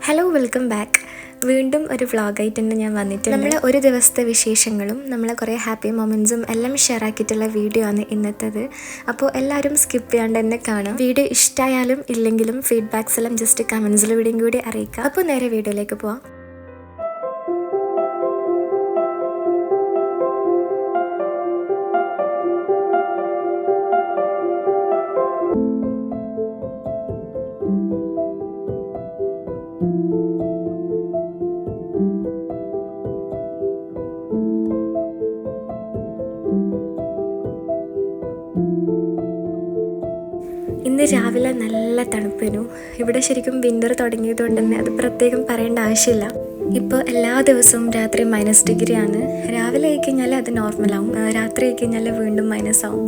Hello, welcome back. വീണ്ടും ഒരു വ്ളോഗായിട്ട് തന്നെ ഞാൻ വന്നിട്ടുണ്ട്. നമ്മൾ ഒരു ദിവസത്തെ വിശേഷങ്ങളും നമ്മളെ കുറേ ഹാപ്പി മൊമെൻറ്റ്സും എല്ലാം ഷെയർ ആക്കിയിട്ടുള്ള വീഡിയോ ആണ് ഇന്നത്തേത്. അപ്പോൾ എല്ലാവരും സ്കിപ്പ് ചെയ്യാണ്ട് തന്നെ കാണാം. വീഡിയോ ഇഷ്ടമായാലും ഇല്ലെങ്കിലും ഫീഡ്ബാക്സ് എല്ലാം ജസ്റ്റ് കമൻസിലൂടെയും കൂടി അറിയിക്കാം. അപ്പോൾ നേരെ വീഡിയോയിലേക്ക് പോവാം. ഇന്ന് രാവിലെ നല്ല തണുപ്പിനു. ഇവിടെ ശരിക്കും വിൻ്റർ തുടങ്ങിയതുകൊണ്ട് തന്നെ അത് പ്രത്യേകം പറയേണ്ട ആവശ്യമില്ല. ഇപ്പോൾ എല്ലാ ദിവസവും രാത്രി -ഡിഗ്രി ആണ്. രാവിലെ ആയി കഴിഞ്ഞാൽ അത് നോർമലാവും, രാത്രി ആയി കഴിഞ്ഞാൽ വീണ്ടും മൈനസ് ആവും.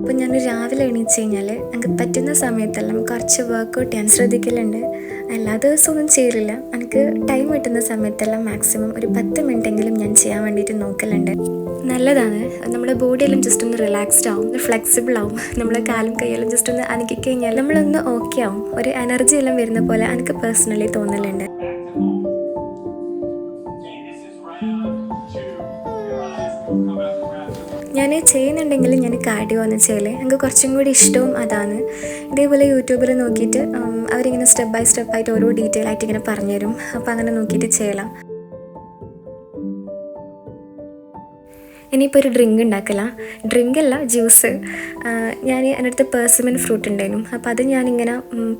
അപ്പോൾ ഞാൻ രാവിലെ എണീച്ച് കഴിഞ്ഞാൽ എനിക്ക് പറ്റുന്ന സമയത്തെല്ലാം കുറച്ച് വർക്കൗട്ട് ചെയ്യാൻ ശ്രദ്ധിക്കലുണ്ട്. എല്ലാ ദിവസവും ഒന്നും ചെയ്യില്ല. എനിക്ക് ടൈം കിട്ടുന്ന സമയത്തെല്ലാം മാക്സിമം ഒരു 10 മിനിറ്റെങ്കിലും ഞാൻ ചെയ്യാൻ വേണ്ടിയിട്ട് നോക്കലുണ്ട്. നല്ലതാണ്. നമ്മുടെ ബോഡിയെല്ലാം ജസ്റ്റ് ഒന്ന് റിലാക്സ്ഡ് ആവും, ഫ്ലെക്സിബിൾ ആവും. നമ്മളെ കാലും കൈയെല്ലാം ജസ്റ്റ് ഒന്ന് അനക്കി കഴിഞ്ഞാൽ നമ്മളൊന്ന് ഓക്കെ ആവും. ഒരു എനർജി എല്ലാം വരുന്ന പോലെ എനിക്ക് പേഴ്സണലി തോന്നലുണ്ട്. ഞാൻ ചെയ്യുന്നുണ്ടെങ്കിൽ ഞാൻ കാർഡിയോ എന്ന് ചെയ്യല് എനിക്ക് കുറച്ചും കൂടി ഇഷ്ടവും അതാണ്. ഇതേപോലെ യൂട്യൂബിൽ നോക്കിയിട്ട് അവരിങ്ങനെ സ്റ്റെപ്പ് ബൈ സ്റ്റെപ്പായിട്ട് ഓരോ ഡീറ്റെയിൽ ആയിട്ട് ഇങ്ങനെ പറഞ്ഞുതരും. അപ്പോൾ അങ്ങനെ നോക്കിയിട്ട് ചെയ്യலாம். ഇനിയിപ്പോൾ ഒരു ഡ്രിങ്ക് ഉണ്ടാക്കല, ഡ്രിങ്കല്ല ജ്യൂസ്. ഞാൻ എൻ്റെ അടുത്ത് പെർസിമൻ ഫ്രൂട്ട് ഉണ്ടായിരുന്നു. അപ്പോൾ അത് ഞാനിങ്ങനെ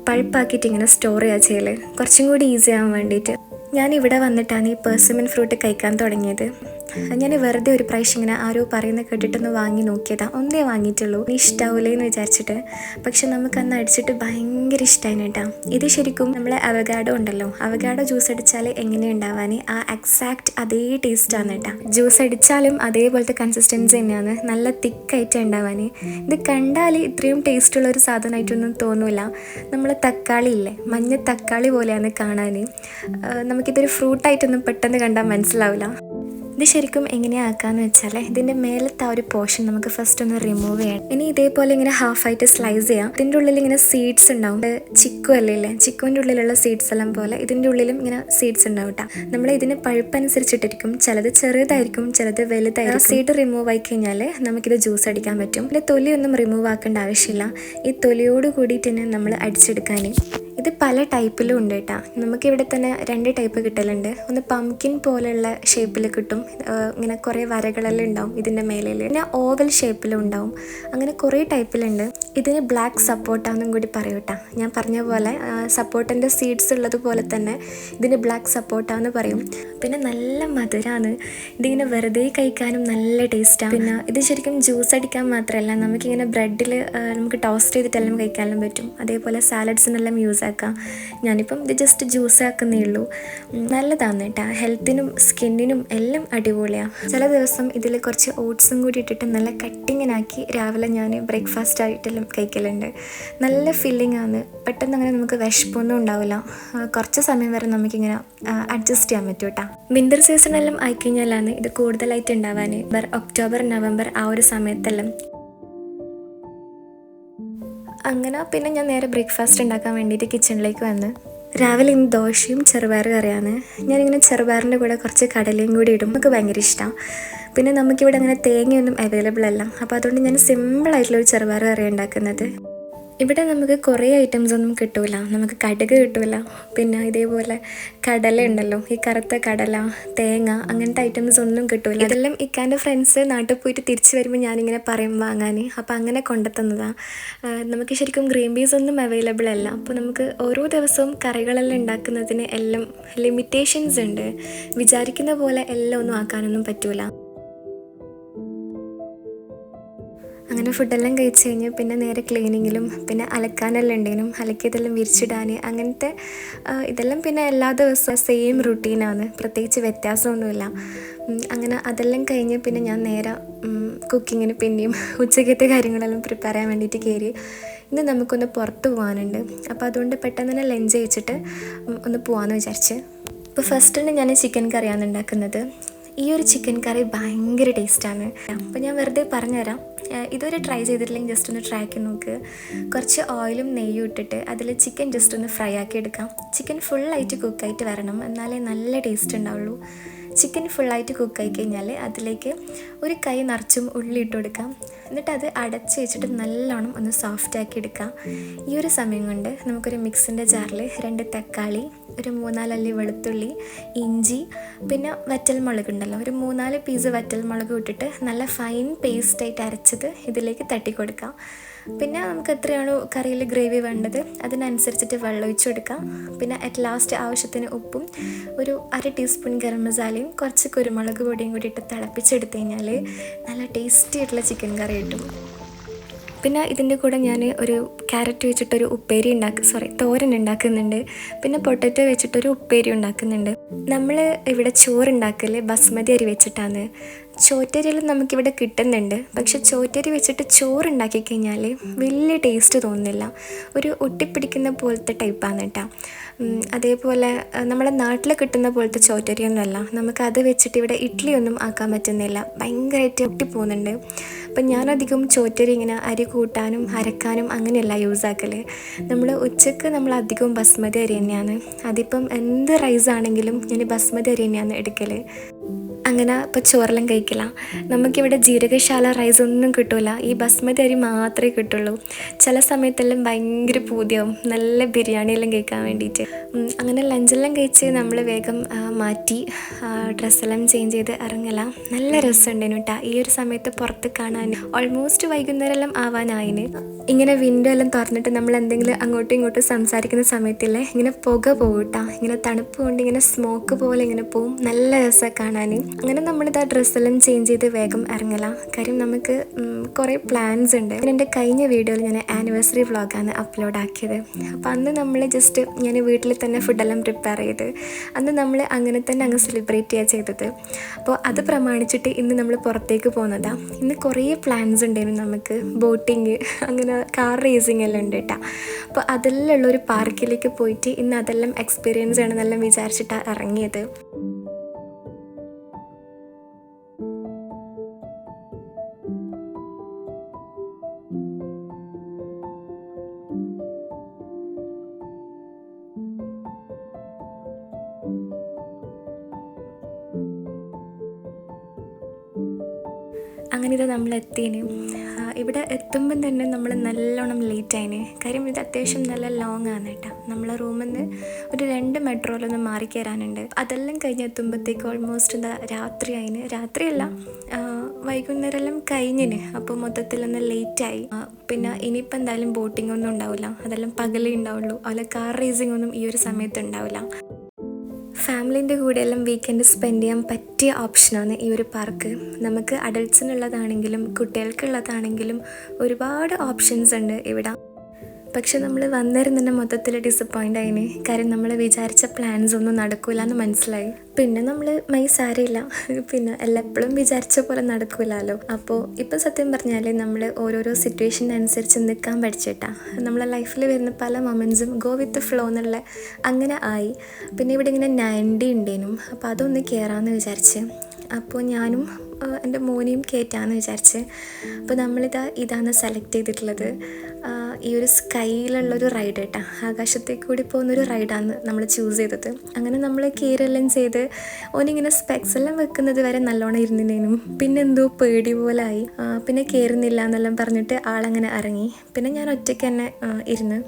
പൾപ്പാക്കിയിട്ട് ഇങ്ങനെ സ്റ്റോർ ചെയ്യുക ചെയ്യല്, കുറച്ചും കൂടി ഈസി ആവാൻ വേണ്ടിയിട്ട്. ഞാനിവിടെ വന്നിട്ടാണ് ഈ പെർസിമൻ ഫ്രൂട്ട് കഴിക്കാൻ തുടങ്ങിയത്. ഞാൻ വെറുതെ ഒരു പ്രാവശ്യം ഇങ്ങനെ ആരോ പറയുന്ന കേട്ടിട്ടൊന്ന് വാങ്ങി നോക്കിയതാണ്. ഒന്നേ വാങ്ങിയിട്ടുള്ളൂ, നീ ഇഷ്ടാവൂലേ എന്ന് വിചാരിച്ചിട്ട്. പക്ഷെ നമുക്ക് അന്ന് അടിച്ചിട്ട് ഭയങ്കര ഇഷ്ടമായി കേട്ടോ. ഇത് ശരിക്കും നമ്മളെ അവഗാഡോ ഉണ്ടല്ലോ, അവഗാഡോ ജ്യൂസ് അടിച്ചാൽ എങ്ങനെ ഉണ്ടാവാൻ ആ എക്സാക്റ്റ് അതേ ടേസ്റ്റാണ് കേട്ടോ. ജ്യൂസ് അടിച്ചാലും അതേപോലത്തെ കൺസിസ്റ്റൻസി തന്നെയാണ്, നല്ല തിക്കായിട്ട് ഉണ്ടാവാൻ. ഇത് കണ്ടാൽ ഇത്രയും ടേസ്റ്റുള്ള ഒരു സാധനമായിട്ടൊന്നും തോന്നില്ല. നമ്മൾ തക്കാളി ഇല്ലേ, മഞ്ഞ തക്കാളി പോലെയാണ് കാണാൻ. നമുക്കിതൊരു ഫ്രൂട്ടായിട്ടൊന്നും പെട്ടെന്ന് കണ്ടാൽ മനസ്സിലാവില്ല. ഇത് ശരിക്കും എങ്ങനെയാണ് ആക്കാന്ന് വെച്ചാൽ ഇതിൻ്റെ മേലത്തെ ആ ഒരു പോർഷൻ നമുക്ക് ഫസ്റ്റ് ഒന്ന് റിമൂവ് ചെയ്യണം. ഇനി ഇതേപോലെ ഇങ്ങനെ ഹാഫായിട്ട് സ്ലൈസ് ചെയ്യാം. ഇതിൻ്റെ ഉള്ളിൽ ഇങ്ങനെ സീഡ്സ് ഉണ്ടാവും. ചിക്കു അല്ലേ, ചിക്കുവിൻ്റെ ഉള്ളിലുള്ള സീഡ്സ് എല്ലാം പോലെ ഇതിൻ്റെ ഉള്ളിലും ഇങ്ങനെ സീഡ്സ് ഉണ്ടാവും കേട്ടോ. നമ്മൾ ഇതിന് പഴുപ്പനുസരിച്ചിട്ടിരിക്കും, ചിലത് ചെറുതായിരിക്കും, ചിലത് വലുതായിരിക്കും. സീഡ് റിമൂവ് ആയി കഴിഞ്ഞാൽ നമുക്കിത് ജ്യൂസ് അടിക്കാൻ പറ്റും. പിന്നെ തൊലിയൊന്നും റിമൂവ് ആക്കേണ്ട ആവശ്യമില്ല. ഈ തൊലിയോട് കൂടിയിട്ട് തന്നെ നമ്മൾ അടിച്ചെടുക്കാൻ. ഇത് പല ടൈപ്പിലും ഉണ്ട് കേട്ടോ. നമുക്കിവിടെ തന്നെ 2 ടൈപ്പ് കിട്ടലുണ്ട്. ഒന്ന് പംകിൻ പോലെയുള്ള ഷേപ്പിൽ കിട്ടും, ഇങ്ങനെ കുറേ വരകളെല്ലാം ഉണ്ടാവും ഇതിൻ്റെ മേലിൽ. പിന്നെ ഓവൽ ഷേപ്പിലും ഉണ്ടാവും. അങ്ങനെ കുറേ ടൈപ്പിലുണ്ട്. ഇതിന് ബ്ലാക്ക് സപ്പോർട്ടാന്നും കൂടി പറയും കേട്ടോ. ഞാൻ പറഞ്ഞ പോലെ സപ്പോർട്ടിൻ്റെ സീഡ്സ് ഉള്ളതുപോലെ തന്നെ ഇതിന് ബ്ലാക്ക് സപ്പോർട്ടാന്ന് പറയും. പിന്നെ നല്ല മധുരമാണ്. ഇതിങ്ങനെ വെറുതെ കഴിക്കാനും നല്ല ടേസ്റ്റാണ്. പിന്നെ ഇത് ശരിക്കും ജ്യൂസ് അടിക്കാൻ മാത്രമല്ല, നമുക്കിങ്ങനെ ബ്രെഡിൽ നമുക്ക് ടോസ്റ്റ് ചെയ്തിട്ടെല്ലാം കഴിക്കാനും പറ്റും. അതേപോലെ സാലഡ്സിനെല്ലാം യൂസ് ആക്കാം. ഞാനിപ്പം ഇത് ജസ്റ്റ് ജ്യൂസ് ആക്കുന്നേ ഉള്ളൂ. നല്ലതാണ് കേട്ടോ, ഹെൽത്തിനും സ്കിന്നിനും എല്ലാം അടിപൊളിയാണ്. ചില ദിവസം ഇതിൽ കുറച്ച് ഓട്സും കൂടി ഇട്ടിട്ട് നല്ല കട്ടിങ്ങിനാക്കി രാവിലെ ഞാൻ ബ്രേക്ക്ഫാസ്റ്റ് ആയിട്ടെല്ലാം കഴിക്കലുണ്ട്. നല്ല ഫില്ലിംഗ് ആണ്. പെട്ടെന്ന് അങ്ങനെ നമുക്ക് വിശപ്പൊന്നും ഉണ്ടാവില്ല. കുറച്ച് സമയം വരെ നമുക്കിങ്ങനെ അഡ്ജസ്റ്റ് ചെയ്യാൻ പറ്റും കേട്ടോ. വിൻ്റർ സീസണെല്ലാം ആയിക്കഴിഞ്ഞാലാണ് ഇത് കൂടുതലായിട്ട് ഉണ്ടാവാൻ. ഒക്ടോബർ നവംബർ ആ ഒരു സമയത്തെല്ലാം. അങ്ങനെ പിന്നെ ഞാൻ നേരെ ബ്രേക്ക്ഫാസ്റ്റ് ഉണ്ടാക്കാൻ വേണ്ടിയിട്ട് കിച്ചണിലേക്ക് വന്ന്. രാവിലെ ഇന്ന് ദോശയും ചെറുപയർ കറിയാണ്. ഞാനിങ്ങനെ ചെറുപയറിൻ്റെ കൂടെ കുറച്ച് കടലയും കൂടി ഇടും, നമുക്ക് ഭയങ്കര ഇഷ്ടമാണ്. പിന്നെ നമുക്കിവിടെ അങ്ങനെ തേങ്ങയൊന്നും അവൈലബിൾ അല്ല. അപ്പോൾ അതുകൊണ്ട് ഞാൻ സിമ്പിളായിട്ടുള്ളൊരു ചെറുപയർ കറി ഉണ്ടാക്കുന്നത്. ഇവിടെ നമുക്ക് കുറേ ഐറ്റംസ് ഒന്നും കിട്ടൂല. നമുക്ക് കടുക് കിട്ടൂല, പിന്നെ ഇതേപോലെ കടല ഉണ്ടല്ലോ, ഈ കറുത്ത കടല, തേങ്ങ, അങ്ങനത്തെ ഐറ്റംസ് ഒന്നും കിട്ടൂല. ഇതെല്ലാം ഇക്കാൻ്റെ ഫ്രണ്ട്സ് നാട്ടിൽ പോയിട്ട് തിരിച്ച് വരുമ്പോൾ ഞാനിങ്ങനെ പറയും വാങ്ങാൻ. അപ്പോൾ അങ്ങനെ കൊണ്ടുത്തന്നതാണ്. നമുക്ക് ശരിക്കും ഗ്രീൻ പീസ് ഒന്നും അവൈലബിൾ അല്ല. അപ്പോൾ നമുക്ക് ഓരോ ദിവസവും കറികളെല്ലാം ഉണ്ടാക്കുന്നതിന് എല്ലാം ലിമിറ്റേഷൻസ് ഉണ്ട്. വിചാരിക്കുന്ന പോലെ എല്ലാം ഒന്നും ആക്കാനൊന്നും പറ്റൂല. അങ്ങനെ ഫുഡെല്ലാം കഴിച്ച് കഴിഞ്ഞ് പിന്നെ നേരെ ക്ലീനിങ്ങിലും പിന്നെ അലക്കാനെല്ലാം ഉണ്ടെങ്കിലും അലക്കിയതെല്ലാം വിരിച്ചിടാൻ, അങ്ങനത്തെ ഇതെല്ലാം പിന്നെ എല്ലാ ദിവസവും സെയിം റുട്ടീനാണ്, പ്രത്യേകിച്ച് വ്യത്യാസമൊന്നുമില്ല. അങ്ങനെ അതെല്ലാം കഴിഞ്ഞ് പിന്നെ ഞാൻ നേരെ കുക്കിങ്ങിന് പിന്നെയും ഉച്ചക്കത്തെ കാര്യങ്ങളെല്ലാം പ്രിപ്പയർ ചെയ്യാൻ വേണ്ടിയിട്ട് കയറി. ഇന്ന് നമുക്കൊന്ന് പുറത്ത് പോകാനുണ്ട്. അപ്പോൾ അതുകൊണ്ട് പെട്ടെന്ന് തന്നെ ലഞ്ച് കഴിച്ചിട്ട് ഒന്ന് പോകാമെന്ന് വിചാരിച്ച്. ഇപ്പോൾ ഫസ്റ്റ് ഞാൻ ചിക്കൻ കറിയാണ് ഉണ്ടാക്കുന്നത്. ഈ ഒരു ചിക്കൻ കറി ഭയങ്കര ടേസ്റ്റാണ്. അപ്പോൾ ഞാൻ വെറുതെ പറഞ്ഞുതരാം. ഇതുവരെ ട്രൈ ചെയ്തിട്ടില്ലെങ്കിൽ ജസ്റ്റ് ഒന്ന് ട്രൈ ആക്കി നോക്ക്. കുറച്ച് ഓയിലും നെയ്യും ഇട്ടിട്ട് അതിൽ ചിക്കൻ ജസ്റ്റ് ഒന്ന് ഫ്രൈ ആക്കി എടുക്കാം. ചിക്കൻ ഫുള്ളായിട്ട് കുക്കായിട്ട് വരണം, എന്നാലേ നല്ല ടേസ്റ്റ് ഉണ്ടാവുള്ളൂ. ചിക്കൻ ഫുള്ളായിട്ട് കുക്കായി കഴിഞ്ഞാൽ അതിലേക്ക് ഒരു കൈ നിറച്ചും ഉള്ളി ഇട്ട് കൊടുക്കാം. എന്നിട്ട് അത് അടച്ച് വെച്ചിട്ട് നല്ലോണം ഒന്ന് സോഫ്റ്റാക്കി എടുക്കാം. ഈ ഒരു സമയം കൊണ്ട് നമുക്കൊരു മിക്സിൻ്റെ ജാറിൽ 2 തക്കാളി, ഒരു 3-4 അല്ലി വെളുത്തുള്ളി, ഇഞ്ചി, പിന്നെ വറ്റൽമുളക് ഉണ്ടല്ലോ, ഒരു 3-4 പീസ് വറ്റൽമുളക് ഇട്ടിട്ട് നല്ല ഫൈൻ പേസ്റ്റായിട്ട് അരച്ചത് ഇതിലേക്ക് തട്ടി കൊടുക്കാം. പിന്നെ നമുക്ക് എത്രയാണോ കറിയിൽ ഗ്രേവി വേണ്ടത് അതിനനുസരിച്ചിട്ട് വെള്ളം ഒഴിച്ച് കൊടുക്കാം. പിന്നെ അറ്റ് ലാസ്റ്റ് ആവശ്യത്തിന് ഉപ്പും ഒരു 1/2 ടീസ്പൂൺ ഗരം മസാലയും കുറച്ച് കുരുമുളക് പൊടിയും കൂടി ഇട്ട് തിളപ്പിച്ചെടുത്ത് കഴിഞ്ഞാൽ നല്ല ടേസ്റ്റി ആയിട്ടുള്ള ചിക്കൻ കറി കിട്ടും. പിന്നെ ഇതിൻ്റെ കൂടെ ഞാൻ ഒരു ക്യാരറ്റ് വെച്ചിട്ടൊരു തോരൻ ഉണ്ടാക്കുന്നുണ്ട്. പിന്നെ പൊട്ടറ്റോ വെച്ചിട്ടൊരു ഉപ്പേരി ഉണ്ടാക്കുന്നുണ്ട്. നമ്മൾ ഇവിടെ ചോറുണ്ടാക്കൽ ബസ്മതി അരി വെച്ചിട്ടാണ്. ചോറ്റരിയിൽ നമുക്കിവിടെ കിട്ടുന്നുണ്ട്, പക്ഷെ ചോറ്റരി വെച്ചിട്ട് ചോറുണ്ടാക്കി കഴിഞ്ഞാൽ വലിയ ടേസ്റ്റ് തോന്നുന്നില്ല, ഒരു ഒട്ടിപ്പിടിക്കുന്ന പോലത്തെ ടൈപ്പാണ് കേട്ടോ. അതേപോലെ നമ്മുടെ നാട്ടിൽ കിട്ടുന്ന പോലത്തെ ചോറ്റരിയൊന്നുമല്ല, നമുക്കത് വെച്ചിട്ട് ഇവിടെ ഇഡ്ഡലിയൊന്നും ആക്കാൻ പറ്റുന്നില്ല, ഭയങ്കരമായിട്ട് ഒട്ടിപ്പോകുന്നുണ്ട്. അപ്പം ഞാനധികം ചോറ്റരി ഇങ്ങനെ അരി കൂട്ടാനും അരക്കാനും അങ്ങനെയല്ല യൂസ് ആക്കൽ. ഉച്ചക്ക് നമ്മൾ അധികവും ബസ്മതി അരി തന്നെയാണ്. അതിപ്പം എന്ത് റൈസ് ആണെങ്കിലും ഞാൻ ബസ്മതി അരി തന്നെയാണ് എടുക്കൽ. അങ്ങനെ ഇപ്പോൾ ചോറെല്ലാം കഴിക്കില്ല. നമുക്കിവിടെ ജീരകശാല റൈസ് ഒന്നും കിട്ടില്ല, ഈ ബസ്മതി അരി മാത്രമേ കിട്ടുള്ളൂ. ചില സമയത്തെല്ലാം ഭയങ്കര പൂതിയാവും നല്ല ബിരിയാണിയെല്ലാം കഴിക്കാൻ വേണ്ടിയിട്ട്. അങ്ങനെ ലഞ്ചെല്ലാം കഴിച്ച് നമ്മൾ വേഗം മാറ്റി ഡ്രസ്സെല്ലാം ചേഞ്ച് ചെയ്ത് ഇറങ്ങല. നല്ല രസമുണ്ടായിരുന്നു കേട്ടോ ഈ ഒരു സമയത്ത് പുറത്ത് കാണാൻ. ഓൾമോസ്റ്റ് വൈകുന്നേരമെല്ലാം ആവാനായിന്. ഇങ്ങനെ വിൻഡോ എല്ലാം തുറന്നിട്ട് നമ്മൾ എന്തെങ്കിലും അങ്ങോട്ടും ഇങ്ങോട്ടും സംസാരിക്കുന്ന സമയത്തില്ലേ ഇങ്ങനെ പുക പോകും കേട്ടോ, ഇങ്ങനെ തണുപ്പ് കൊണ്ട് ഇങ്ങനെ സ്മോക്ക് പോലെ ഇങ്ങനെ പോവും, നല്ല രസമാണ് കാണാൻ. അങ്ങനെ നമ്മളിത് ആ ഡ്രസ്സെല്ലാം ചേഞ്ച് ചെയ്ത് വേഗം ഇറങ്ങല. കാര്യം നമുക്ക് കുറേ പ്ലാൻസ് ഉണ്ട്. എൻ്റെ കഴിഞ്ഞ വീഡിയോയിൽ ഞാൻ ആനിവേഴ്സറി വ്ളോഗാണ് അപ്ലോഡ് ആക്കിയത്. അപ്പോൾ അന്ന് നമ്മൾ ജസ്റ്റ് ഞാൻ വീട്ടിൽ തന്നെ ഫുഡെല്ലാം പ്രിപ്പയർ ചെയ്ത് അന്ന് നമ്മൾ അങ്ങനെ തന്നെ അങ്ങ് സെലിബ്രേറ്റ് ചെയ്യുക ചെയ്തത്. അപ്പോൾ അത് പ്രമാണിച്ചിട്ട് ഇന്ന് നമ്മൾ പുറത്തേക്ക് പോകുന്നതാണ്. ഇന്ന് കുറേ പ്ലാൻസ് ഉണ്ടായിരുന്നു നമുക്ക്, ബോട്ടിങ് അങ്ങനെ കാർ റേസിങ് എല്ലാം ഉണ്ട് കേട്ടോ. അപ്പോൾ അതെല്ലാം ഉള്ളൊരു പാർക്കിലേക്ക് പോയിട്ട് ഇന്ന് അതെല്ലാം എക്സ്പീരിയൻസ് ചെയ്യണമെന്നെല്ലാം വിചാരിച്ചിട്ടാണ് ഇറങ്ങിയത്. അങ്ങനെ ഇത് നമ്മൾ എത്തിയതിന് ഇവിടെ എത്തുമ്പം തന്നെ നമ്മൾ നല്ലോണം ലേറ്റായിന്. കാര്യം ഇത് അത്യാവശ്യം നല്ല ലോങ് ആണ് കേട്ടോ. നമ്മളെ റൂമിൽ നിന്ന് ഒരു 2 മെട്രോയിലൊന്ന് മാറി കയറാനുണ്ട്. അതെല്ലാം കഴിഞ്ഞ് എത്തുമ്പോഴത്തേക്ക് ഓൾമോസ്റ്റ് രാത്രിയായിന്. രാത്രിയല്ല, വൈകുന്നേരമെല്ലാം കഴിഞ്ഞിന്. അപ്പോൾ മൊത്തത്തിലൊന്ന് ലേറ്റായി. പിന്നെ ഇനിയിപ്പോൾ എന്തായാലും ബോട്ടിംഗ് ഒന്നും ഉണ്ടാവില്ല, അതെല്ലാം പകലേ ഉണ്ടാവുള്ളൂ. അതുപോലെ കാർ റേസിംഗ് ഒന്നും ഈ ഒരു സമയത്ത് ഉണ്ടാവില്ല. ഫാമിലീൻ്റെ കൂടെയെല്ലാം വീക്കെൻഡ് സ്പെൻഡ് ചെയ്യാൻ പറ്റിയ ഓപ്ഷനാണ് ഈ ഒരു പാർക്ക്. നമുക്ക് അഡൾട്ട്സിനുള്ളതാണെങ്കിലും കുട്ടികൾക്കുള്ളതാണെങ്കിലും ഒരുപാട് ഓപ്ഷൻസ് ഉണ്ട് ഇവിടെ. പക്ഷെ നമ്മൾ വന്നേരം തന്നെ മൊത്തത്തിൽ ഡിസപ്പോയിൻ്റ് ആയിന്. കാര്യം നമ്മൾ വിചാരിച്ച പ്ലാൻസ് ഒന്നും നടക്കില്ല എന്ന് മനസ്സിലായി. പിന്നെ നമ്മൾ സാരമില്ല, പിന്നെ എപ്പോഴും വിചാരിച്ച പോലെ നടക്കില്ലല്ലോ. അപ്പോൾ ഇപ്പം സത്യം പറഞ്ഞാൽ നമ്മൾ ഓരോരോ സിറ്റുവേഷനനുസരിച്ച് നിൽക്കാൻ പഠിച്ചിട്ടാ. നമ്മളെ ലൈഫിൽ വരുന്ന പല മൊമെൻറ്റ്സും ഗോ വിത്ത് ഫ്ലോ എന്നുള്ള അങ്ങനെ ആയി. പിന്നെ ഇവിടെ ഇങ്ങനെ 90 ഉണ്ടേനും, അപ്പോൾ അതൊന്ന് കയറാമെന്ന് വിചാരിച്ച്. അപ്പോൾ ഞാനും എൻ്റെ മോനെയും കയറ്റാമെന്ന് വിചാരിച്ച്. അപ്പോൾ ഇതാണ് സെലക്ട് ചെയ്തിട്ടുള്ളത്. ഈ ഒരു സ്കൈയിലുള്ളൊരു റൈഡ് കേട്ടോ, ആകാശത്തേക്ക് കൂടി പോകുന്നൊരു റൈഡാണ് നമ്മൾ ചൂസ് ചെയ്തത്. അങ്ങനെ നമ്മൾ കയറെല്ലാം ചെയ്ത് ഓനിങ്ങനെ സ്പെക്സ് എല്ലാം വെക്കുന്നത് വരെ നല്ലോണം ഇരുന്നതിനും പിന്നെ എന്തോ പേടി പോലായി. പിന്നെ കയറുന്നില്ല എന്നെല്ലാം പറഞ്ഞിട്ട് ആളങ്ങനെ ഇറങ്ങി. പിന്നെ ഞാൻ ഒറ്റയ്ക്ക് തന്നെ ഇരുന്ന്.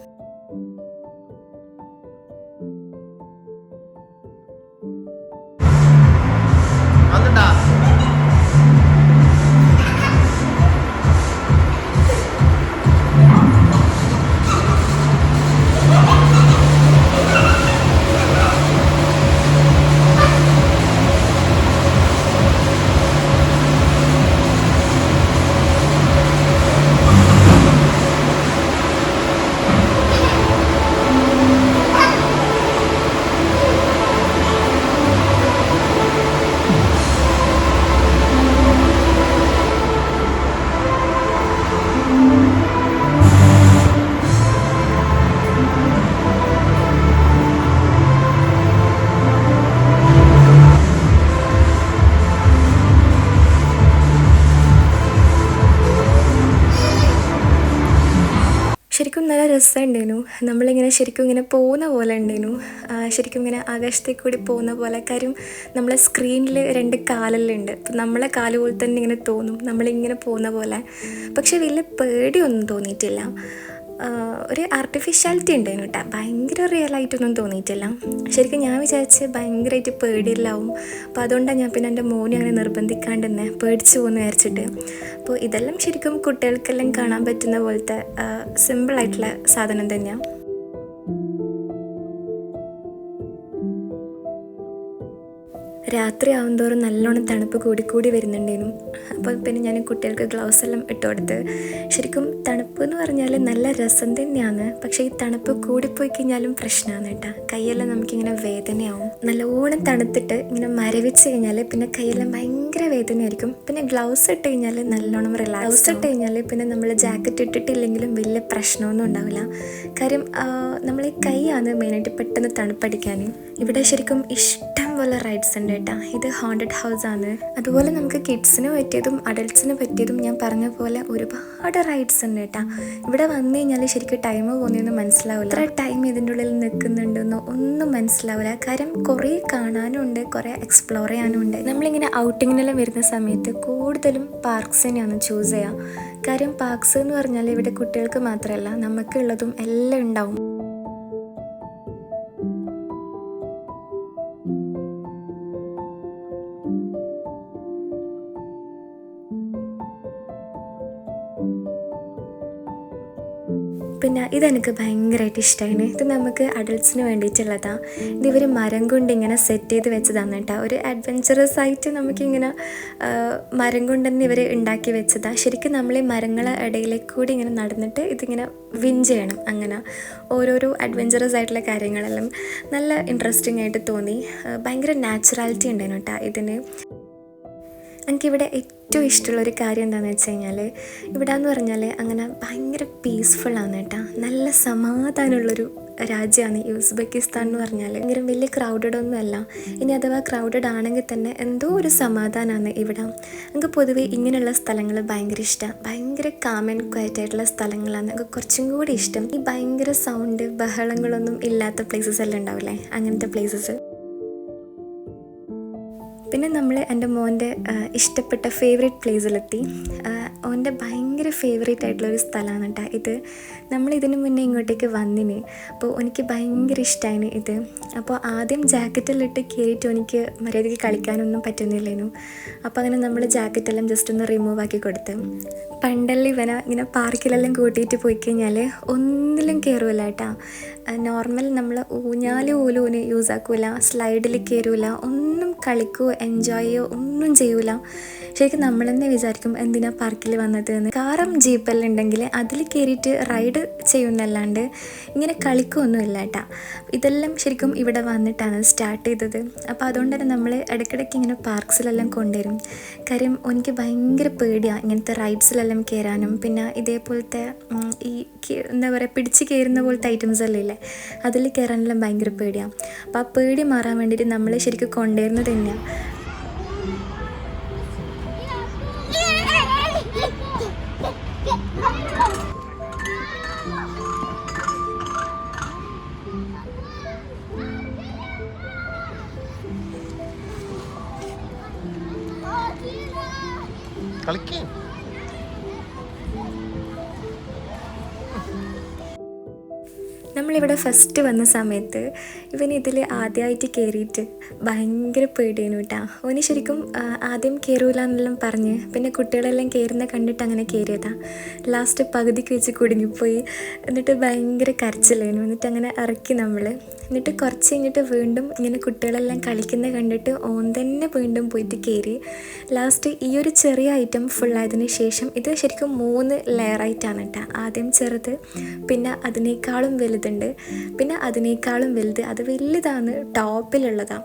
രസമുണ്ടായിരുന്നു. നമ്മളിങ്ങനെ ശരിക്കും ഇങ്ങനെ പോകുന്ന പോലെ ഉണ്ടായിരുന്നു. ശരിക്കും ഇങ്ങനെ ആകാശത്തേക്ക് കൂടി പോകുന്ന പോലെ. കാര്യം നമ്മളെ സ്ക്രീനിൽ 2 കാലെല്ലാം ഉണ്ട്. അപ്പം നമ്മളെ കാല് പോലെ തന്നെ ഇങ്ങനെ തോന്നും, നമ്മളിങ്ങനെ പോകുന്ന പോലെ. പക്ഷെ വലിയ പേടിയൊന്നും തോന്നിയിട്ടില്ല. ഒരു ആർട്ടിഫിഷ്യാലിറ്റി ഉണ്ടായിരുന്നു കേട്ടോ. ഭയങ്കര റിയലായിട്ടൊന്നും തോന്നിയിട്ടില്ല. ശരിക്കും ഞാൻ വിചാരിച്ച് ഭയങ്കരമായിട്ട് പേടിയില്ലാവും. അപ്പോൾ അതുകൊണ്ടാണ് ഞാൻ പിന്നെ എൻ്റെ മോനെ അങ്ങനെ നിർബന്ധിക്കാണ്ട് തന്നെ പേടിച്ച് പോകുന്നു വിചാരിച്ചിട്ട്. അപ്പോൾ ഇതെല്ലാം ശരിക്കും കുട്ടികൾക്കെല്ലാം കാണാൻ പറ്റുന്ന പോലത്തെ സിമ്പിളായിട്ടുള്ള സാധനം തന്നെയാണ്. രാത്രി ആവുന്തോറും നല്ലോണം തണുപ്പ് കൂടി വരുന്നുണ്ടായിരുന്നു. അപ്പോൾ പിന്നെ ഞാൻ കുട്ടികൾക്ക് ഗ്ലൗസ് എല്ലാം ഇട്ട് കൊടുത്ത്. ശരിക്കും തണുപ്പ് എന്ന് പറഞ്ഞാൽ നല്ല രസം തന്നെയാണ്. പക്ഷേ ഈ തണുപ്പ് കൂടിപ്പോയി കഴിഞ്ഞാലും പ്രശ്നമാണ് കേട്ടോ. കൈയെല്ലാം നമുക്കിങ്ങനെ വേദനയാവും. നല്ലോണം തണുത്തിട്ട് ഇങ്ങനെ മരവിച്ച് കഴിഞ്ഞാൽ പിന്നെ കൈയെല്ലാം ഭയങ്കര വേദനയായിരിക്കും. പിന്നെ ഗ്ലൗസ് ഇട്ട് കഴിഞ്ഞാൽ നല്ലോണം റിലാക്സ്. ഇട്ട് കഴിഞ്ഞാൽ പിന്നെ നമ്മൾ ജാക്കറ്റ് ഇട്ടിട്ടില്ലെങ്കിലും വലിയ പ്രശ്നമൊന്നും ഉണ്ടാവില്ല. കാര്യം നമ്മൾ ഈ കൈയാണ് മെയിനായിട്ട് പെട്ടെന്ന് തണുപ്പടിക്കാൻ. ഇവിടെ ശരിക്കും ഇഷ്ടം പോലെ റൈഡ്സ് ഉണ്ട് കേട്ടോ. ഇത് ഹോണ്ടഡ് ഹൗസ് ആണ്. അതുപോലെ നമുക്ക് കിഡ്സിന് പറ്റിയതും അഡൾട്ട്സിന് പറ്റിയതും ഞാൻ പറഞ്ഞ പോലെ ഒരുപാട് റൈഡ്സ് ഉണ്ട് കേട്ടോ. ഇവിടെ വന്നു കഴിഞ്ഞാൽ ശരിക്കും ടൈം പോകുന്നതൊന്നും മനസ്സിലാവില്ല. എത്ര ടൈം ഇതിൻ്റെ ഉള്ളിൽ നിൽക്കുന്നുണ്ടെന്നോ ഒന്നും മനസ്സിലാവില്ല. കാര്യം കുറേ കാണാനും ഉണ്ട്, കുറേ എക്സ്പ്ലോർ ചെയ്യാനും ഉണ്ട്. നമ്മളിങ്ങനെ ഔട്ടിങ്ങിനെല്ലാം വരുന്ന സമയത്ത് കൂടുതലും പാർക്സ് തന്നെയാണ് ചൂസ് ചെയ്യുക. കാര്യം പാർക്സ് എന്ന് പറഞ്ഞാൽ ഇവിടെ കുട്ടികൾക്ക് മാത്രമല്ല നമുക്കുള്ളതും എല്ലാം ഉണ്ടാവും. പിന്നെ ഇതെനിക്ക് ഭയങ്കരമായിട്ട് ഇഷ്ടമാണ്. ഇത് നമുക്ക് അഡൾട്ട്സിന് വേണ്ടിയിട്ടുള്ളതാണ്. ഇതിവർ മരം കൊണ്ട് ഇങ്ങനെ സെറ്റ് ചെയ്ത് വെച്ചതാണ് കേട്ടോ. ഒരു അഡ്വെഞ്ചറസ് ആയിട്ട് നമുക്കിങ്ങനെ മരം കൊണ്ട് തന്നെ ഇവർ ഉണ്ടാക്കി വെച്ചതാണ്. ശരിക്കും നമ്മൾ ഈ മരങ്ങളെ ഇടയിലേക്ക് കൂടി ഇങ്ങനെ നടന്നിട്ട് ഇതിങ്ങനെ വിൻ ചെയ്യണം. അങ്ങനെ ഓരോരോ അഡ്വെഞ്ചറസ് ആയിട്ടുള്ള കാര്യങ്ങളെല്ലാം നല്ല ഇൻട്രസ്റ്റിംഗ് ആയിട്ട് തോന്നി. ഭയങ്കര നാച്ചുറാലിറ്റി ഉണ്ടായിരുന്നു കേട്ടോ ഇതിന്. എനിക്കിവിടെ ഏറ്റവും ഇഷ്ടമുള്ളൊരു കാര്യം എന്താണെന്ന് വെച്ച് കഴിഞ്ഞാൽ ഇവിടെ എന്ന് പറഞ്ഞാൽ അങ്ങനെ ഭയങ്കര പീസ്ഫുള്ളാണ് കേട്ടോ. നല്ല സമാധാനമുള്ളൊരു രാജ്യമാണ് ഈ ഉസ്ബെക്കിസ്ഥാൻ എന്ന് പറഞ്ഞാൽ. ഭയങ്കര വലിയ ക്രൗഡഡൊന്നും അല്ല. ഇനി അഥവാ ക്രൗഡഡ് ആണെങ്കിൽ തന്നെ എന്തോ ഒരു സമാധാനമാണ് ഇവിടെ. എനിക്ക് പൊതുവേ ഇങ്ങനെയുള്ള സ്ഥലങ്ങൾ ഭയങ്കര ഇഷ്ടമാണ്. ഭയങ്കര കാം ആൻഡ് ക്വയറ്റ് ആയിട്ടുള്ള സ്ഥലങ്ങളാണ് എനിക്ക് കുറച്ചും കൂടി ഇഷ്ടം. ഈ ഭയങ്കര സൗണ്ട് ബഹളങ്ങളൊന്നും ഇല്ലാത്ത പ്ലേസസ് എല്ലാം ഉണ്ടാവില്ലേ, അങ്ങനത്തെ പ്ലേസസ്. പിന്നെ നമ്മൾ എൻ്റെ മോൻ്റെ ഇഷ്ടപ്പെട്ട ഫേവറേറ്റ് പ്ലേസിലെത്തി. ഓൻ്റെ ഭയങ്കര ഫേവറേറ്റ് ആയിട്ടുള്ളൊരു സ്ഥലമാണ് കേട്ടോ ഇത്. നമ്മളിതിന് മുന്നേ ഇങ്ങോട്ടേക്ക് വന്നിന്. അപ്പോൾ എനിക്ക് ഭയങ്കര ഇഷ്ടമായിന് ഇത്. അപ്പോൾ ആദ്യം ജാക്കറ്റെല്ലാം കയറിയിട്ട് എനിക്ക് മര്യാദയ്ക്ക് കളിക്കാനൊന്നും പറ്റുന്നില്ലേനു. അപ്പോൾ അങ്ങനെ നമ്മൾ ജാക്കറ്റെല്ലാം ജസ്റ്റ് ഒന്ന് റിമൂവ് ആക്കി കൊടുത്ത്. പണ്ടെല്ലാം ഇവനെ ഇങ്ങനെ പാർക്കിലെല്ലാം കൂട്ടിയിട്ട് പോയി കഴിഞ്ഞാൽ ഒന്നിലും കയറൂല കേട്ടോ. നോർമൽ നമ്മൾ ഊഞ്ഞാല് പോലും ഓന് യൂസ് ആക്കൂല, സ്ലൈഡിൽ കയറൂല, ഒന്നും കളിക്കുകയോ എൻജോയോ ഒന്നും ചെയ്യൂല. ശരിക്കും നമ്മൾ തന്നെ വിചാരിക്കും എന്തിനാ പാർക്കിൽ വന്നത് എന്ന്. കാറും ജീപ്പെല്ലാം ഉണ്ടെങ്കിൽ അതിൽ കയറിയിട്ട് റൈഡ് ചെയ്യുന്നല്ലാണ്ട് ഇങ്ങനെ കളിക്കുകയൊന്നുമില്ല കേട്ടോ. ഇതെല്ലാം ശരിക്കും ഇവിടെ വന്നിട്ടാണ് സ്റ്റാർട്ട് ചെയ്തത്. അപ്പോൾ അതുകൊണ്ട് തന്നെ നമ്മൾ ഇടയ്ക്കിടയ്ക്ക് ഇങ്ങനെ പാർക്സിലെല്ലാം കൊണ്ടുവരും. കാര്യം എനിക്ക് ഭയങ്കര പേടിയാണ് ഇങ്ങനത്തെ റൈഡ്സിലെല്ലാം കയറാനും. പിന്നെ ഇതേപോലത്തെ ഈ എന്താ പറയുക പിടിച്ച് കയറുന്ന പോലത്തെ ഐറ്റംസ് എല്ലാം ഇല്ലേ, അതിൽ കയറാനെല്ലാം ഭയങ്കര പേടിയാണ്. അപ്പോൾ ആ പേടി മാറാൻ വേണ്ടിയിട്ട് നമ്മൾ ശരിക്കും കൊണ്ടുവരുന്നത് തന്നെയാണ്. കളിക്കേ നമ്മളിവിടെ ഫസ്റ്റ് വന്ന സമയത്ത് ഇവൻ ഇതിൽ ആദ്യമായിട്ട് കയറിയിട്ട് ഭയങ്കര പേടിയേനു കേട്ടോ. ഓന് ശരിക്കും ആദ്യം കയറൂല എന്നെല്ലാം പറഞ്ഞ് പിന്നെ കുട്ടികളെല്ലാം കയറുന്ന കണ്ടിട്ട് അങ്ങനെ കയറിയതാണ്. ലാസ്റ്റ് പകുതിക്ക് വെച്ച് കുടുങ്ങിപ്പോയി. എന്നിട്ട് ഭയങ്കര കരച്ചിലേനു. എന്നിട്ട് അങ്ങനെ ഇറക്കി നമ്മൾ. എന്നിട്ട് കുറച്ച് കഴിഞ്ഞിട്ട് വീണ്ടും ഇങ്ങനെ കുട്ടികളെല്ലാം കളിക്കുന്ന കണ്ടിട്ട് ഓൻ തന്നെ വീണ്ടും പോയിട്ട് കയറി. ലാസ്റ്റ് ഈ ഒരു ചെറിയ ഐറ്റം ഫുള്ളായതിനു ശേഷം ഇത് ശരിക്കും 3 ലെയറായിട്ടാണ് കേട്ടോ. ആദ്യം ചെറുത്, പിന്നെ അതിനേക്കാളും വലുതുണ്ട്, പിന്നെ അതിനേക്കാളും വലുത്, അത് വലുതാണ്, ടോപ്പിലുള്ളതാണ്.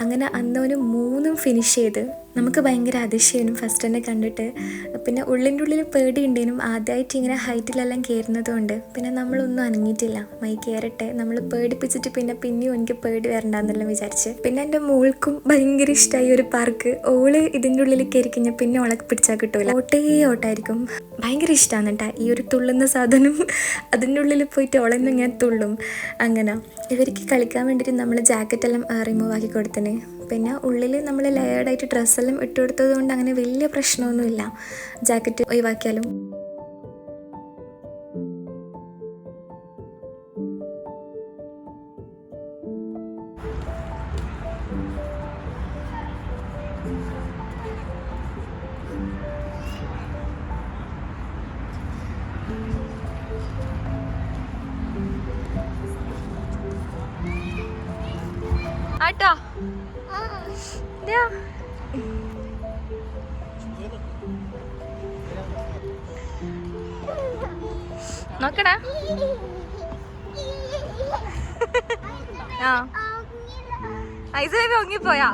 അങ്ങനെ അന്നവന് 3ഉം ഫിനിഷ് ചെയ്ത്. നമുക്ക് ഭയങ്കര അതിശയനും ഫസ്റ്റ് തന്നെ കണ്ടിട്ട്. പിന്നെ ഉള്ളിൻ്റെ ഉള്ളിൽ പേടിയുണ്ടേനും. ആദ്യമായിട്ട് ഇങ്ങനെ ഹൈറ്റിലെല്ലാം കയറുന്നതുകൊണ്ട് പിന്നെ നമ്മളൊന്നും അനങ്ങിയിട്ടില്ല. മൈ കയറട്ടെ, നമ്മൾ പേടിപ്പിച്ചിട്ട് പിന്നെയും എനിക്ക് പേടി വരണ്ടെന്നെല്ലാം വിചാരിച്ച്. പിന്നെ എൻ്റെ മോൾക്കും ഭയങ്കര ഇഷ്ടമായി ഒരു പാർക്ക്. ഓള് ഇതിൻ്റെ ഉള്ളിൽ കയറി കഴിഞ്ഞാൽ പിന്നെ ഓളെ പിടിച്ചാൽ കിട്ടൂല. ഓട്ടായിരിക്കും. ഭയങ്കര ഇഷ്ടമാണ് കേട്ടോ ഈ ഒരു തുള്ളുന്ന സാധനം. അതിൻ്റെ ഉള്ളിൽ പോയിട്ട് ഓളെന്ന് ഞാൻ തുള്ളും. അങ്ങനെ ഇവർക്ക് കളിക്കാൻ വേണ്ടിയിട്ട് നമ്മൾ ജാക്കറ്റെല്ലാം റിമൂവ് ആക്കി കൊടുത്തിന്. പിന്നെ ഉള്ളിൽ നമ്മൾ ലെയേർഡായിട്ട് ഡ്രസ്സെല്ലാം ഇട്ട് കൊടുത്തത് കൊണ്ട് അങ്ങനെ വലിയ പ്രശ്നമൊന്നുമില്ല ജാക്കറ്റ് ഒഴിവാക്കിയാലും. ആട്ടോ നോക്കണേ. ആ ഐസ് ബേബി ഒങ്ങിപ്പോയാ.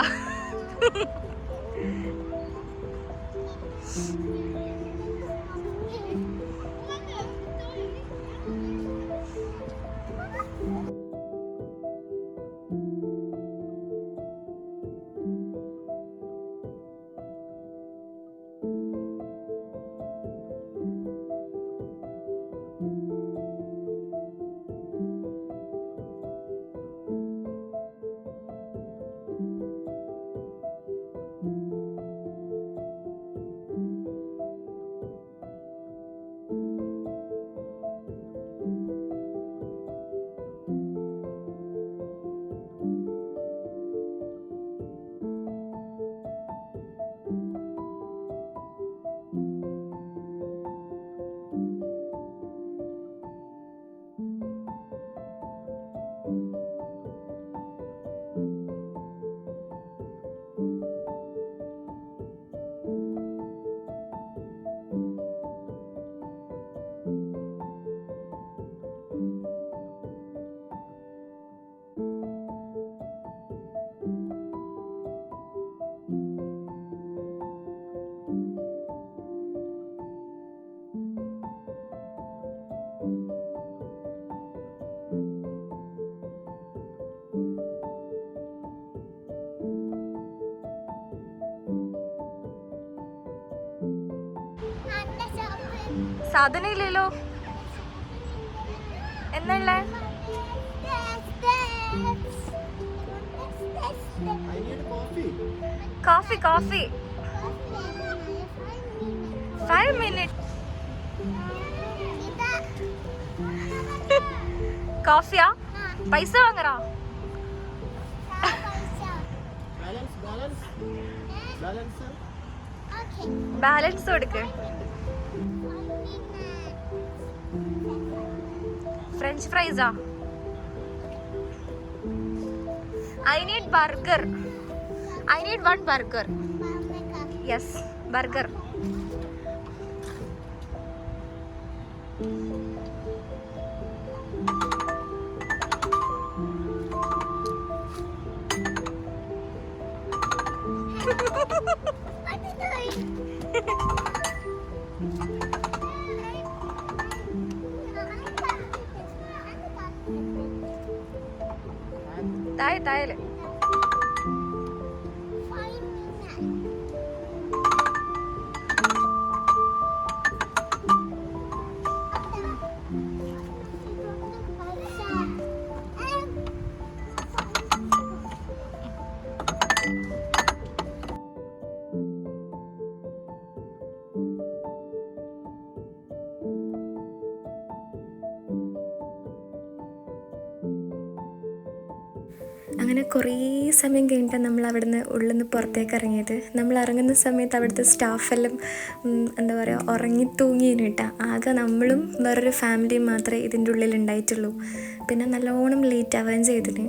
സാധനം ഇല്ലല്ലോ എന്നല്ലേ. Coffee coffee 5 minutes. കോഫിയാ പൈസ വാങ്ങറാ. ബാലൻസ് കൊടുക്ക്. French ഫ്രൈസാ. I need burger. I need 1 burger. Yes, burger. താഴെ അങ്ങനെ കുറേ സമയം കഴിഞ്ഞിട്ടാണ് നമ്മൾ അവിടുന്ന് ഉള്ളിൽ നിന്ന് പുറത്തേക്ക് ഇറങ്ങിയത്. നമ്മൾ ഇറങ്ങുന്ന സമയത്ത് അവിടുത്തെ സ്റ്റാഫെല്ലാം എന്താ പറയുക ഉറങ്ങി തൂങ്ങിയിരുന്നു കേട്ടോ. ആകെ നമ്മളും വേറൊരു ഫാമിലിയും മാത്രമേ ഇതിൻ്റെ ഉള്ളിൽ ഉണ്ടായിട്ടുള്ളൂ. പിന്നെ നല്ലോണം ലേറ്റ് ആവുകയും ചെയ്തിന്.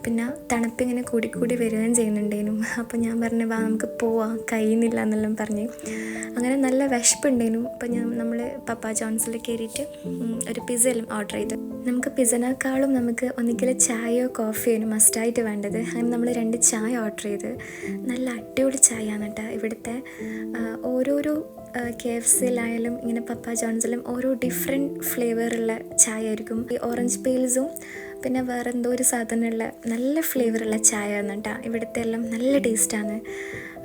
പിന്നെ തണുപ്പിങ്ങനെ കൂടി വരികയും ചെയ്യുന്നുണ്ടേനു. അപ്പോൾ ഞാൻ പറഞ്ഞു വാ നമുക്ക് പോവാം, കഴിയുന്നില്ല എന്നെല്ലാം പറഞ്ഞ്. അങ്ങനെ നല്ല വിശപ്പുണ്ടേനു. അപ്പോൾ നമ്മൾ പപ്പ ജോൺസിൽ കയറിയിട്ട് ഒരു പിസ്സ എല്ലാം ഓർഡർ ചെയ്തു. നമുക്ക് പിസ്സനേക്കാളും നമുക്ക് ഒന്നുകിൽ ചായയോ കോഫിയോ മസ്റ്റായിട്ട് വേണ്ടത്. അങ്ങനെ നമ്മൾ 2 ചായ ഓർഡർ ചെയ്ത്. നല്ല അടിപൊളി ചായയാണ് കേട്ടോ ഇവിടുത്തെ. ഓരോരോ KFCയിലായാലും ഇങ്ങനെ പപ്പ ജോൺസിലും ഓരോ ഡിഫറെൻറ്റ് ഫ്ലേവറുള്ള ചായ ആയിരിക്കും. ഈ ഓറഞ്ച് പീൽസും പിന്നെ വേറെ എന്തോ ഒരു സാധനമുള്ള നല്ല ഫ്ലേവറുള്ള ചായ ആണ് കേട്ടോ ഇവിടുത്തെ. എല്ലാം നല്ല ടേസ്റ്റാണ്.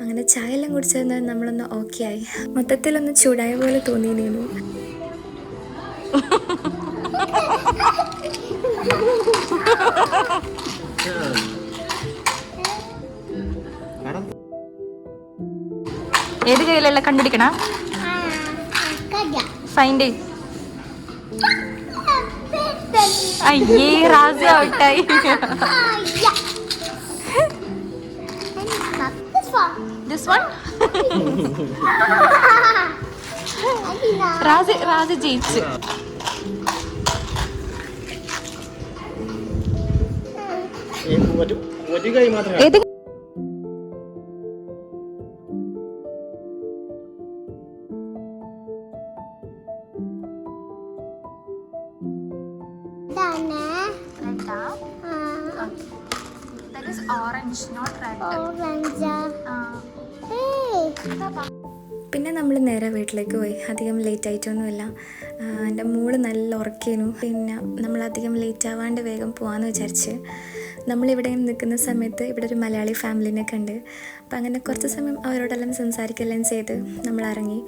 അങ്ങനെ ചായ എല്ലാം കുടിച്ചിരുന്ന നമ്മളൊന്ന് ഓക്കെ ആയി. മൊത്തത്തിലൊന്ന് ചൂടായ പോലെ തോന്നിയിരുന്നു. ഏത് കയ്യിലല്ല കണ്ടുപിടിക്കണ ഫൈൻഡ്. അയ്യേ റാസി ഔട്ടായി. This one? റാസി ജയിച്ചു. ഏത് That is orange, not red. പിന്നെ നമ്മൾ നേരെ വീട്ടിലേക്ക് പോയി. അധികം ലേറ്റ് ആയിട്ടൊന്നുമില്ല. എൻ്റെ മോള് നല്ല ഉറക്കേനു. പിന്നെ നമ്മളധികം ലേറ്റ് ആവാണ്ട് വേഗം പോകാമെന്ന് വിചാരിച്ച് നമ്മളിവിടെ നിൽക്കുന്ന സമയത്ത് ഇവിടെ ഒരു മലയാളി ഫാമിലിനെ കണ്ട്. അപ്പം അങ്ങനെ കുറച്ച് സമയം അവരോടെല്ലാം സംസാരിക്കുകയെല്ലാം ചെയ്ത് നമ്മൾ ഇറങ്ങി.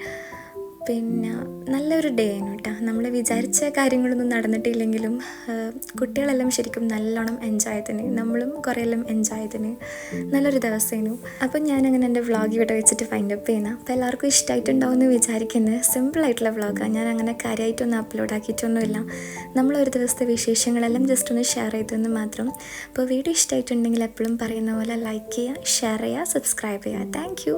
പിന്നെ നല്ലൊരു ഡേ ആയിരുന്നു കേട്ടോ. നമ്മൾ വിചാരിച്ച കാര്യങ്ങളൊന്നും നടന്നിട്ടില്ലെങ്കിലും കുട്ടികളെല്ലാം ശരിക്കും നല്ലോണം എൻജോയ് ചെയ്തതിന്, നമ്മളും കുറേയെല്ലാം എൻജോയ് ചെയ്തതിന് നല്ലൊരു ദിവസമായിരുന്നു. അപ്പം ഞാനങ്ങനെ എൻ്റെ വ്ളോഗ് ഇവിടെ വെച്ചിട്ട് ഫൈൻഡപ്പ് ചെയ്യുന്ന. അപ്പോൾ എല്ലാവർക്കും ഇഷ്ടമായിട്ടുണ്ടാവും എന്ന് വിചാരിക്കുന്നത്. സിമ്പിളായിട്ടുള്ള വ്ളോഗാണ്. ഞാൻ അങ്ങനെ കാര്യമായിട്ടൊന്നും അപ്ലോഡ് ആക്കിയിട്ടൊന്നുമില്ല. നമ്മളൊരു ദിവസത്തെ വിശേഷങ്ങളെല്ലാം ജസ്റ്റ് ഒന്ന് ഷെയർ ചെയ്തെന്ന് മാത്രം. അപ്പോൾ വീഡിയോ ഇഷ്ടമായിട്ടുണ്ടെങ്കിൽ എപ്പോഴും പറയുന്ന പോലെ ലൈക്ക് ചെയ്യുക, ഷെയർ ചെയ്യുക, സബ്സ്ക്രൈബ് ചെയ്യുക. Thank you.